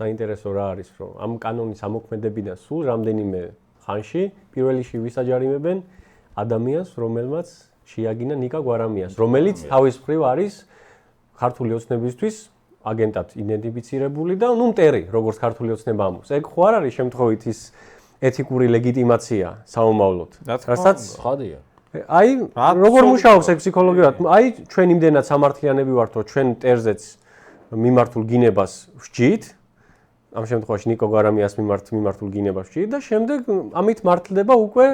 საინტერესო რა არის, რომ ამ კანონის ამოქმედებიდან სულ რამდენიმე ხანში პირველი ვის აჯარიმებენ ადამიანს, რომელმაც შეაგინა ნიკა გვარამიას, რომელიც თავის მხრივ არის ქართული ოცნებისთვის აგენტად იდენტიფიცირებული და მტერი, როგორც ქართული ოცნება ამბობს. ეგ ხო არ არის შემთხვევით ის ეთიკური ლეგიტიმაცია საომავლოდ, რასაც ხადია. აი, როგორ მუშაობს ეგ ფსიქოლოგიურად? აი, ჩვენ იმდენად სამართლიანები ვართ, რომ ჩვენ მტერზეც მიმართულ გინებას ვსჯით, ამ შემთხვევაში ნიკო გვარამიას მიმართულ გინებას ვსჯით და შემდეგ ამით მართლდება უკვე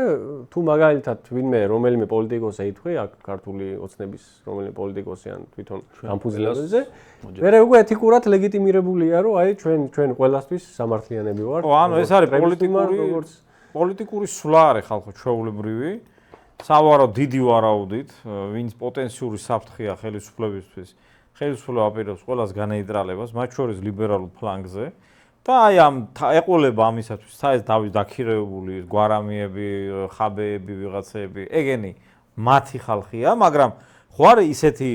თუ მაგალითად ვინმე რომელიმე პოლიტიკოსი ეთქვი, აქ ქართული ოცნების რომელიმე პოლიტიკოსი ან თვითონ ამფუძნებელზე, მერე უკვე ეთიკურად ლეგიტიმირებულია, რომ აი ჩვენ ყველასთვის სამართლიანები ვართ. ხო, ანუ ეს არის პოლიტიკური სვლა არის ხალხო ჩვეულებრივი. სავარო დიდი ვარაუდით, ვინც პოტენციური საფრთხეა ხელისუფლებისთვის, ხელისუფლება აპირებს ყველას განეიტრალებას, მათ შორის ლიბერალურ ფლანგზე და აი ამ ეყოლება ამისათვის საერთოდ თავის დაქირეებული გვარამიები, ხაბეები, ვიღაცები, ეგენი მათი ხალხია, მაგრამ ხო არის ისეთი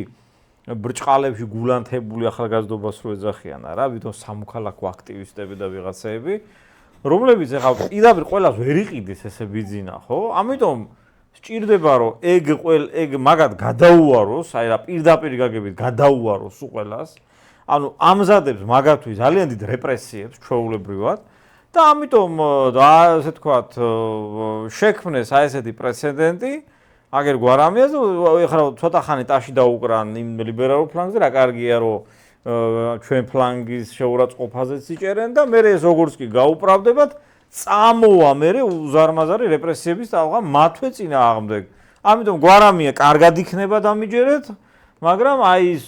ბრჭყალებში გულანთებული ახალგაზრდობას რო ეძახიან არა, ვითომ სამოქალაქო აქტივისტები და ვიღაცები, რომლებიც ეხლა პირდაპირ ყველას ვერ იყიდეს ესე ბიძინა, ხო? ამიტომ სჭირდება რომ ეგ მაგათ გადაუაროს, აი რა პირდაპირ გაგებით გადაუაროს უყველას. ანუ ამზადებს მაგათთვის ძალიან დიდ რეპრესიებს ჩვეულებრივად და ამიტომ ასე თქვათ შექმნეს აი ესეთი პრეცედენტი აგერ გვარამიას ეხლა ცოტა ხანი ტაში დაუკრან იმ ლიბერალურ ფლანგზე რა კარგია რომ ჩვენ ფლანგის შეურაცხყოფაზეც იჭერენ და მე ეს როგორც კი გაუправდებათ წამოვა მე უზარმაზარი რეპრესიების ტალღა მათვე წინააღმდეგ. ამიტომ გვარამია კარგად იქნება დამიჯერეთ, მაგრამ აი ეს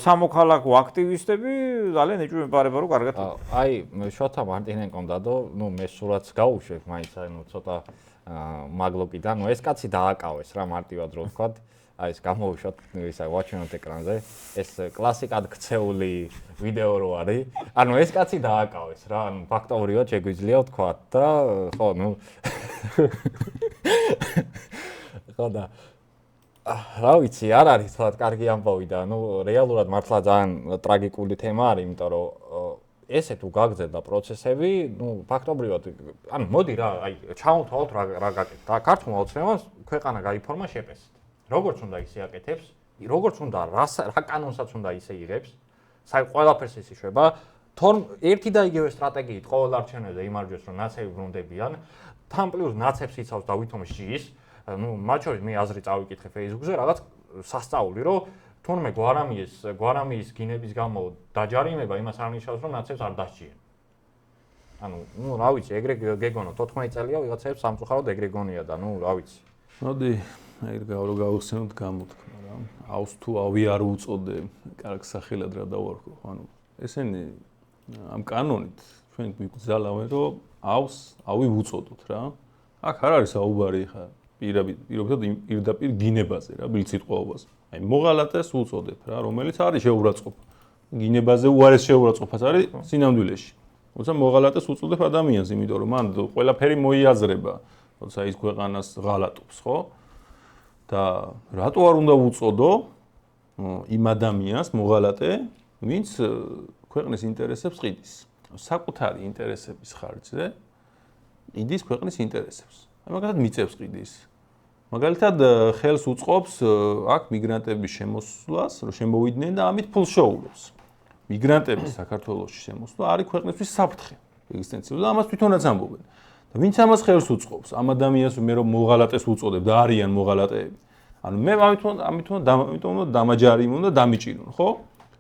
სამოქალაქო აქტივისტები ძალიან ეჭვმეპარება რომ კარგად. აი შოთა მარტინენკომ დადო, ნუ მე სულაც გაუშვებ მაინც ანუ ცოტა მაგლოკიდან, ნუ ეს კაცი დააკავეს რა მარტივად რო ვთქვათ. აი ეს გამოვიშოთ ისა ვაჩვენოთ ეკრანზე. ეს კლასიკად ქცეული ვიდეო რო არის. ანუ ეს კაცი დააკავეს რა, ანუ ფაქტობრივად შეგვიძლია ვთქვათ და ხო, ნუ ხო და რა ვიცი, არ არის თქო კარგი ამბავი და ნუ რეალურად მართლა ძალიან ტრაგიკული თემა არის, იმიტომ რომ ესე თუ გაგრძელდა პროცესები, ნუ ფაქტობრივად ანუ მოდი რა, აი ჩავთვალოთ რა გაკეთდა. ქართულმა ოცნებამ ქვეყანა გაიფორმა შეპესით. როგორც უნდა ისე აკეთებს, როგორც უნდა რა კანონსაც უნდა ისე იღებს, ყველაფერს ის იშვება, თორემ ერთი და იგივე სტრატეგიით ყოველ არჩევნებზე იმარჯვებს, რომ ნაცები ბრუნდებიან, თან პლუს ნაცებს იცავს და ვითომ შიის, ну, მათ შორის მე აზრი წავიკითხე Facebook-ზე, რაღაც სასწაული, რომ თურმე გვარამიის გინების გამო დაჯარიმება იმას არ ნიშნავს, რომ ნაცებს არ დასჭიან. ანუ, ну, რა ვიცი, ეგრე გეგონო 14 წელია ვიღაცებს სამწუხაროდ ეგრე გონია და ну, რა ვიცი. მოდი, აი რა გავხსენოთ გამოთქმა რა. აუს თუ ავი არ უწოდე, კარგ სახელად რა დავარქო, ანუ ესენი ამ კანონით ჩვენ გვიგზალავენ, რომ აუს ავი უწოდოთ რა. აქ არ არის საუბარი ხა პირდაპირ გინებაზე რა, ბილწიტყვაობას. აი მოღალატეს უწოდებ რა, რომელიც არის შეურაცხყოფა. გინებაზე უარეს შეურაცხყოფაც არის სინამდვილეში. თუმცა მოღალატეს უწოდებ ადამიანს, იმიტომ რომ მან ყველაფერი მოიაზრება, თორსა ის ქვეყანას ღალატობს, ხო? და რატო არ უნდა უწოდო იმ ადამიანს მოღალატე, ვინც ქვეყნის ინტერესებს ყიდის. საკუთარი ინტერესების ხარჯზე ყიდის ქვეყნის ინტერესებს. მაგალითად მიწებს ყიდის. მაგალითად ხელს უწყობს აქ მიგრანტების შემოსვლას, რომ შემოვიდნენ და ამით ფულს შეუვლებს. მიგრანტების საქართველოში შემოსვლა არის ქვეყნისთვის საფრთხე ეგზისტენციურად და ამას თვითონაც ამბობენ. და ვინც ამას ხელს უწყობს, ამ ადამიანს მე რომ მოღალატეს უწოდებ და არიან მოღალატეები. ანუ მე ამიტომ დამაჯარიმონ უნდა დამიჭირონ, ხო?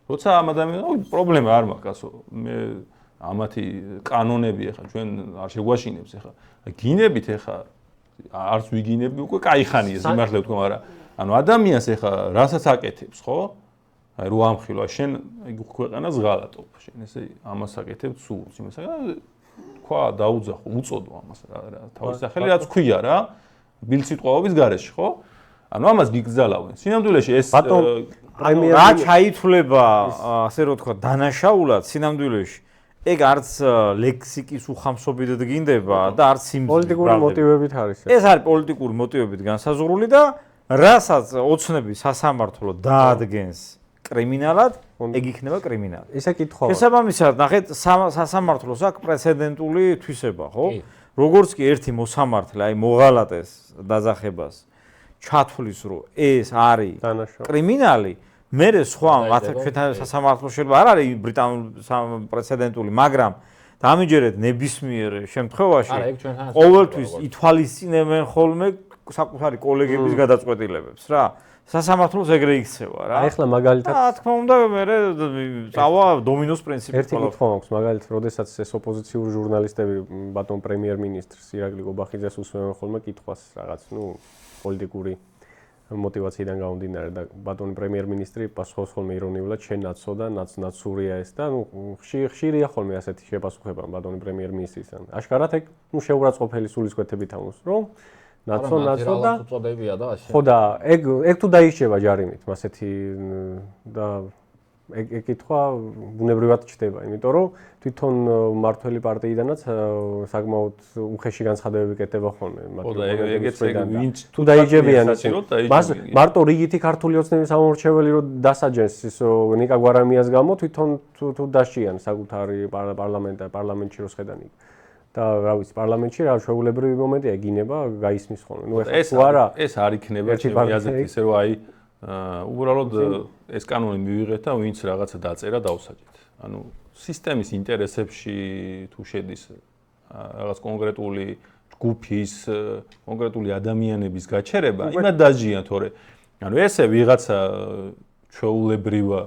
როცა ამ ადამიანს პრობლემა არ მაქვს, ასო მე ამათი კანონები ახლა ჩვენ არ შეგვაშინებს ახლა. გინებით ახლა არც ვიგინები უკვე кайხანია სიმართლე ვთქვა, მაგრამ ანუ ადამიანს ახლა რასაც აკეთებს, ხო? აი რო ამხილვა შენ ქვეყანას ღალატობ, შენ ესე ამას აკეთებ სულს, იმას თქვა დაუძახო, უწოდო ამას რა, თავის სახელი რაც ქვია რა, ბილწიტყვაობის გარეშე, ხო? ანუ ამას გიგზალავენ. სინამდვილეში ეს აი მე რა ჩაითვლება, ასე რომ თქვა, დანაშაულად სინამდვილეში ეგ არც ლექსიკის უხამსობით გინდება და არც პოლიტიკური მოტივებით არის. ეს არის პოლიტიკური მოტივებით განსაზღვრული და რასაც ოცნების სასამართლო დაადგენს კრიმინალად, ეგ იქნება კრიმინალი. ისე კითხვა. შესაბამისად, ნახეთ, სასამართლოს აქვს პრეცედენტული თვისება, ხო? როგორც კი ერთი მოსამართლე, აი მოღალატეს დაძახებას ჩათვლის, რომ ეს არის კრიმინალი, მერე სხვა ჩვენთან სასამართლოს შეიძლება არ არის ბრიტანულ პრეცედენტული, მაგრამ დამიჯერეთ ნებისმიერ შემთხვევაში ყოველთვის ითვალისწინებენ ხოლმე საკუთარი კოლეგების გადაწყვეტილებებს რა. სასამართლოს ეგრე იქცევა რა. აი ახლა მაგალითად რა თქმა უნდა მერე წავა დომინოს პრინციპი. ერთი კითხვა მაქვს, მაგალითად, როდესაც ეს ოპოზიციური ჟურნალისტები ბატონ პრემიერ-მინისტრს ირაკლი გობახიძეს უსმენენ ხოლმე კითხვას რაღაც, პოლიტიკური мотиваციიდან გამომდინარე და ბატონი პრემიერ-მინისტრი პასუხობს ხოლმე ირონიულად, შენ ნაცო და ნაცურია ეს და ხშირია ხოლმე ასეთი შეპასუხება ბატონი პრემიერ-მინისტრისგან. აშკარად ეგ შეურაცხყოფელი სულისკვეთებით ამოს, რომ ნაცო და უწოდებია და ასე. ხო და ეგ თუ დაიშება ჯარიმით, ასეთი და ეგ კითხვა ბუნებრივად ჩდება, იმიტომ რომ თვითონ მართველი პარტიიდანაც საკმაოდ უხეში განცხადებები კეთდება ხოლმე. ხო და ეგეც ვინც თუ დაიჯებიან მას მარტო რიგითი ქართული ოცნების ამორჩეველი რომ დასაჯენს ის ნიკა გვარამიას გამო თვითონ თუ დაშიან საკუთარი პარლამენტში რო შედანი. და რა ვიცი, პარლამენტში რა შეუულებრივი მომენტია ეგინება, გაისმის ხოლმე. ეს არ იქნება ჩემი აზრით ისე რომ აი უბრალოდ ეს კანონი მივიღეთ და ვინც რაღაცა დაწერა დავსაჯეთ. ანუ სისტემის ინტერესებში თუ შედის რაღაც კონკრეტული ჯგუფის, კონკრეტული ადამიანების გაჩერება, იმად დაჟიან, თორე ანუ ესე ვიღაცა ჩვეულებრივა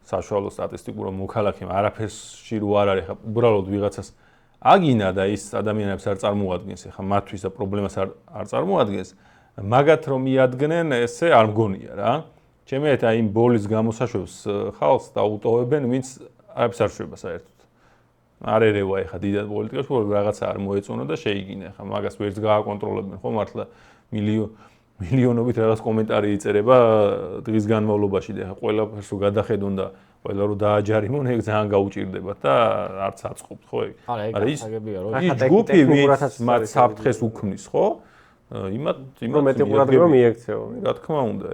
საშუალო სტატისტიკურ მოქალაქემ არაფერსში რო არ არის, ხა უბრალოდ ვიღაცას აგინა და ის ადამიანებს არ წარმოადგენს, ხა მათთვის და პრობლემას არ წარმოადგენს, მაგათ რომ მიადგნენ, ესე არ მგონია რა. ჩემი ერთ აი იმ ბოლის გამოსაშვებს ხალხს დაუტოვებენ, ვინც არაფერს არ შვება საერთოდ. არ ერევა ეხა დიდად პოლიტიკაში, რაღაცა არ მოეწონა და შეიგინა. ხა მაგას ვერც გააკონტროლებენ, ხო მართლა მილიონობით რაღაც კომენტარი იწერება დღის განმავლობაში და ეხა ყველაფერს რო გადახედონ და ყველა რო დააჯარიმონ, ეგ ძალიან გაუჭირდებათ და არც აწყობთ, ხო ეგ. არა, ის ჯგუფი ვინც მათ საფრთხეს უქმნის, ხო? იმათ მეტი ყურადღება მიექცეო. რა თქმა უნდა,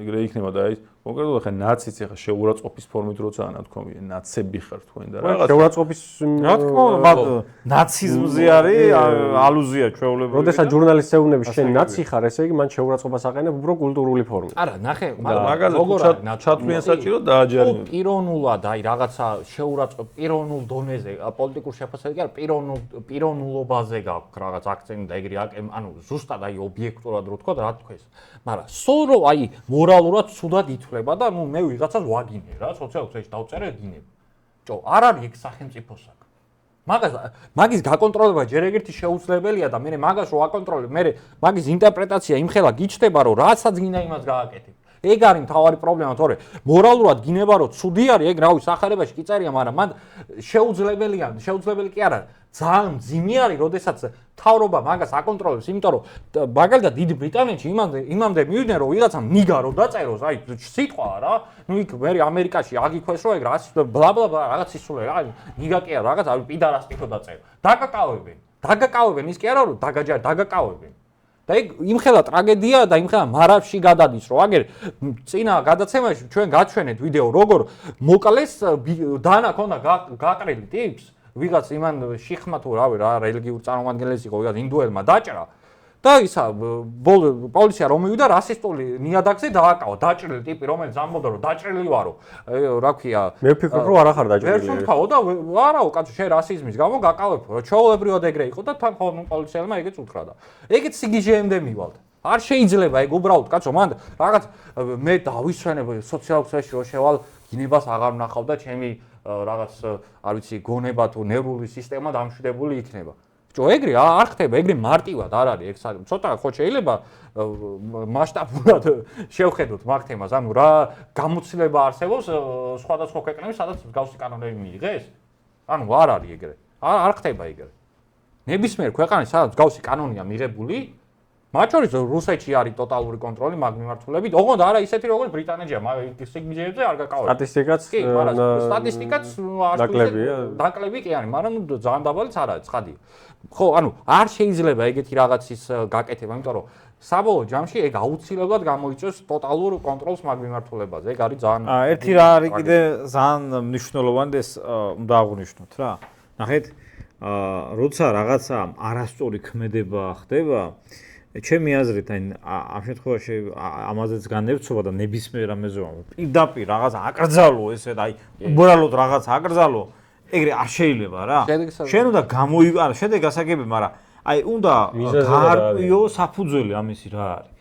ეგრე იქნება და აი კონკრეტულად ხა ნაციც ხა შეურაცხყოფის ფორმით როცა ანათქვამია, ნაცები ხარ თქვენ და რაღაც შეურაცხყოფის რა თქმა უნდა, ნაციზმზე არის ალუზია ჩვეულებრივი. როდესაც ჟურნალისტს ეუბნები შენ ნაცი ხარ, ესე იგი მან შეურაცხყოფას აყენებ უფრო კულტურული ფორმით. არა, ნახე, როგორ ჩათვლიან საჭირო დააჯერიმენ. პიროვნულად აი რაღაცა შეურაცხყოფ პიროვნულ დონეზე, პოლიტიკურ შეფასებაზე კი არა, პიროვნულობაზე გაქვს რაღაც აქცენტი და ეგრე ანუ ზუსტად აი ობიექტურად რო თქვა რა თქოს. მაგრამ სულ რომ აი მორალურად ცუდად ითვლება და ნუ მე ვიღაცას ვაგინე რა, სოციალურ ქსელში დავწერე გინებ. ჯო, არ არის ეგ სახელმწიფო საკ. მაგის გაკონტროლება ჯერ ეგერთი შეუძლებელია და მე მაგას რო აკონტროლებ, მე მაგის ინტერპრეტაცია იმხელა გიჩნდება, რომ რასაც გინდა იმას გააკეთებ. ეგ არის მთავარი პრობლემა, თორე მორალურად გინება რომ ცუდი არის, ეგ რავი სახარებაში კი წერია, მაგრამ მან შეუძლებელი კი არა. ძალიან მძიმე არის, როდესაც თავრობა მაგას აკონტროლებს, იმიტომ რომ მაგალითად დიდი ბრიტანეთში იმამდე მივიდნენ, რომ ვიღაცამ ნიგა რო დაწეროს, აი სიტყვაა რა, ნუ იქ მე ამერიკაში აგიქვეს რომ ეგ რას ბლა ბლა ბლა რაღაც ისულე რა, ნიგა კი არა, რაღაც აი პიდარასტი რო დაწერო. დაგაკავებენ, ის კი არა რომ დაგაკავებენ. და ეგ იმხელა ტრაგედია და იმხელა მარაბში გადადის, რომ აგერ წინა გადაცემაში ჩვენ გაჩვენეთ ვიდეო, როგორ მოკლეს დანა ქონდა გაყრილი ტიპს, ვიღაც იმან შიხმა თუ რავი რა რელიგიურ წარმომადგენელს იყო, ვიღაც ინდუელმა დაჭრა და ისა პოლიცია რომ მივიდა რასისტული ნიადაგზე დააკავა, დაჭრილი ტიპი, რომელიც ამბობდა რომ დაჭრილი ვარო, რა ქვია, მე ვფიქრობ რომ არ ახარ დაჭრილი. ვერ შევთხოვო და არაო კაცო შენ რასიზმის გამო გაკავებ, ჩვეულებრივად ეგრე იყო და თან ხოლმე პოლიციელმა ეგეც უთხრა და ეგეც სიგიჟეემდე მივალთ. არ შეიძლება ეგ უბრალოდ კაცო მან რაღაც მე დავისვენებ სოციალურ ქსელში რო შევალ გინებას აღარ ვნახავ და ჩემი რაღაც არ ვიცი გონება თუ ნევრული სისტემა დამშვიდებული იქნება. ჯო ეგრე არ ხდება, ეგრე მარტივად არ არის ეგ ცოტა ხო შეიძლება მასშტაბურად შევხედოთ მაგ თემას, ანუ რა გამოცდილება არსებობს სხვადასხვა ქვეყნებში, სადაც მსგავსი კანონები მიიღეს? ანუ არ არის ეგრე. არ ხდება ეგრე. ნებისმიერ ქვეყანაში სადაც მსგავსი კანონია მიღებული, მათ შორის რუსეთში არის ტოტალური კონტროლი მაგ მიმართულებით, ოღონდ არა ისეთი როგორც ბრიტანეთშია, მაგრამ სიგიჟეებზე არ გაკავებთ. სტატისტიკაც დაკლები კი არის, მაგრამ ძალიან დაბალიც არ არის, ცხადია. ხო, ანუ არ შეიძლება ეგეთი რაღაცის გაკეთება, იმიტომ რომ საბოლოო ჯამში ეგ აუცილებლად გამოიწვევს ტოტალურ კონტროლს მაგ მიმართულებაზე. ეგ არის ძალიან ერთი რა არის კიდე ძალიან მნიშვნელოვანი და ეს უნდა აღვნიშნოთ რა. ნახეთ, როცა რაღაცა არასწორი ქმედება ხდება, ჩემი აზრით, ამ შემთხვევაში ამაზეც განევცობა და ნებისმიერ რამეზე პირდაპირ რაღაც აკრძალო ესე და უბრალოდ რაღაც აკრძალო, ეგრე არ შეიძლება რა. შენ უნდა შედეგი გასაგები, მაგრამ უნდა გაარკვიო საფუძველი ამისი რა არის.